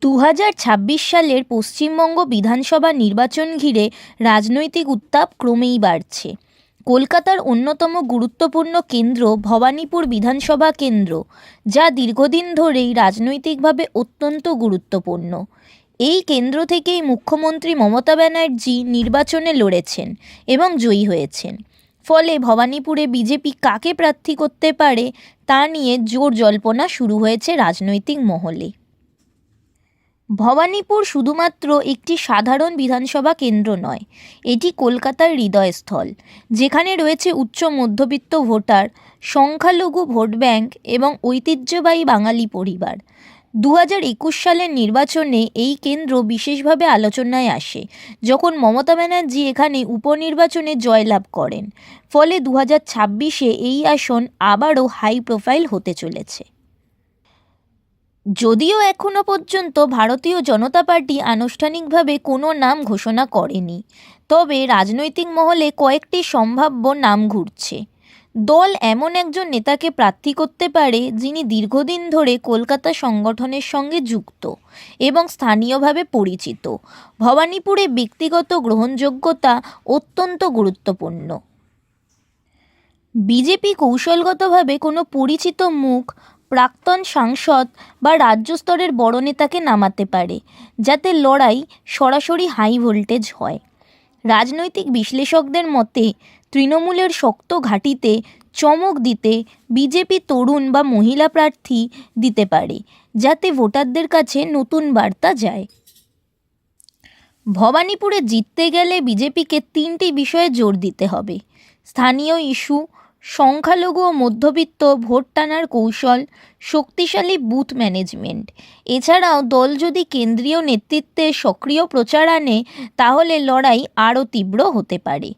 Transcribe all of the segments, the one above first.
২০২৬ সালের পশ্চিমবঙ্গ বিধানসভা নির্বাচন ঘিরে রাজনৈতিক উত্তাপ ক্রমেই বাড়ছে। কলকাতার অন্যতম গুরুত্বপূর্ণ কেন্দ্র ভবানীপুর বিধানসভা কেন্দ্র, যা দীর্ঘদিন ধরেই রাজনৈতিকভাবে অত্যন্ত গুরুত্বপূর্ণ। এই কেন্দ্র থেকেই মুখ্যমন্ত্রী মমতা ব্যানার্জি নির্বাচনে লড়েছেন এবং জয়ী হয়েছেন। ফলে ভবানীপুরে বিজেপি কাকে প্রার্থী করতে পারে তা নিয়ে জোর জল্পনা শুরু হয়েছে রাজনৈতিক মহলে। ভবানীপুর শুধুমাত্র একটি সাধারণ বিধানসভা কেন্দ্র নয়, এটি কলকাতার হৃদয়স্থল, যেখানে রয়েছে উচ্চ মধ্যবিত্ত ভোটার, সংখ্যালঘু ভোট ব্যাংক এবং ঐতিহ্যবাহী বাঙালি পরিবার। ২০২১ সালের নির্বাচনে এই কেন্দ্র বিশেষভাবে আলোচনায় আসে যখন মমতা ব্যানার্জি এখানে উপনির্বাচনে জয়লাভ করেন। ফলে ২০২৬-এ এই আসন আবারও হাই প্রোফাইল হতে চলেছে। যদিও এখনও পর্যন্ত ভারতীয় জনতা পার্টি আনুষ্ঠানিকভাবে কোনো নাম ঘোষণা করেনি, তবে রাজনৈতিক মহলে কয়েকটি সম্ভাব্য নাম ঘুরছে। দল এমন একজন নেতাকে প্রার্থী করতে পারে যিনি দীর্ঘদিন ধরে কলকাতা সংগঠনের সঙ্গে যুক্ত এবং স্থানীয়ভাবে পরিচিত। ভবানীপুরে ব্যক্তিগত গ্রহণযোগ্যতা অত্যন্ত গুরুত্বপূর্ণ। বিজেপি কৌশলগতভাবে কোনো পরিচিত মুখ, প্রাক্তন সাংসদ বা রাজ্য স্তরের বড় নেতাকে নামাতে পারে, যাতে লড়াই সরাসরি হাই ভোল্টেজ হয়। রাজনৈতিক বিশ্লেষকদের মতে তৃণমূলের শক্ত ঘাঁটিতে চমক দিতে বিজেপি তরুণ বা মহিলা প্রার্থী দিতে পারে, যাতে ভোটারদের কাছে নতুন বার্তা যায়। ভবানীপুরে জিততে গেলে বিজেপিকে ৩টি বিষয়ে জোর দিতে হবে: স্থানীয় ইস্যু, সংখ্যালঘু ও মধ্যবিত্ত ভোট টানার কৌশল, শক্তিশালী বুথ ম্যানেজমেন্ট। এছাড়াও দল যদি কেন্দ্রীয় নেতৃত্বে সক্রিয় প্রচার আনে, তাহলে লড়াই আরও তীব্র হতে পারে।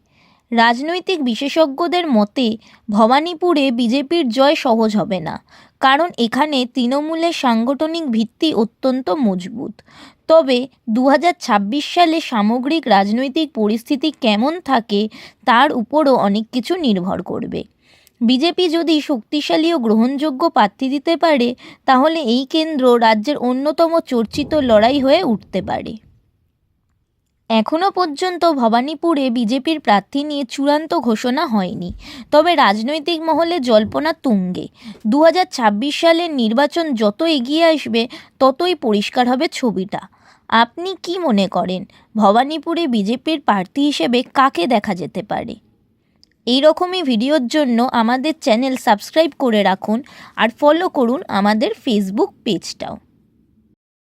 রাজনৈতিক বিশেষজ্ঞদের মতে ভবানীপুরে বিজেপির জয় সহজ হবে না, কারণ এখানে তৃণমূলের সাংগঠনিক ভিত্তি অত্যন্ত মজবুত। তবে ২০২৬ সালে সামগ্রিক রাজনৈতিক পরিস্থিতি কেমন থাকে তার উপরও অনেক কিছু নির্ভর করবে। বিজেপি যদি শক্তিশালী ও গ্রহণযোগ্য প্রার্থী দিতে পারে, তাহলে এই কেন্দ্র রাজ্যের অন্যতম চর্চিত লড়াই হয়ে উঠতে পারে। এখনও পর্যন্ত ভবানীপুরে বিজেপির প্রার্থী নিয়ে চূড়ান্ত ঘোষণা হয়নি, তবে রাজনৈতিক মহলে জল্পনা তুঙ্গে। ২০২৬ সালের নির্বাচন যত এগিয়ে আসবে, ততই পরিষ্কার হবে ছবিটা। আপনি কি মনে করেন, ভবানীপুরে বিজেপির প্রার্থী হিসেবে কাকে দেখা যেতে পারে? এই রকমই ভিডিওর জন্য আমাদের চ্যানেল সাবস্ক্রাইব করে রাখুন আর ফলো করুন আমাদের ফেসবুক পেজটাও।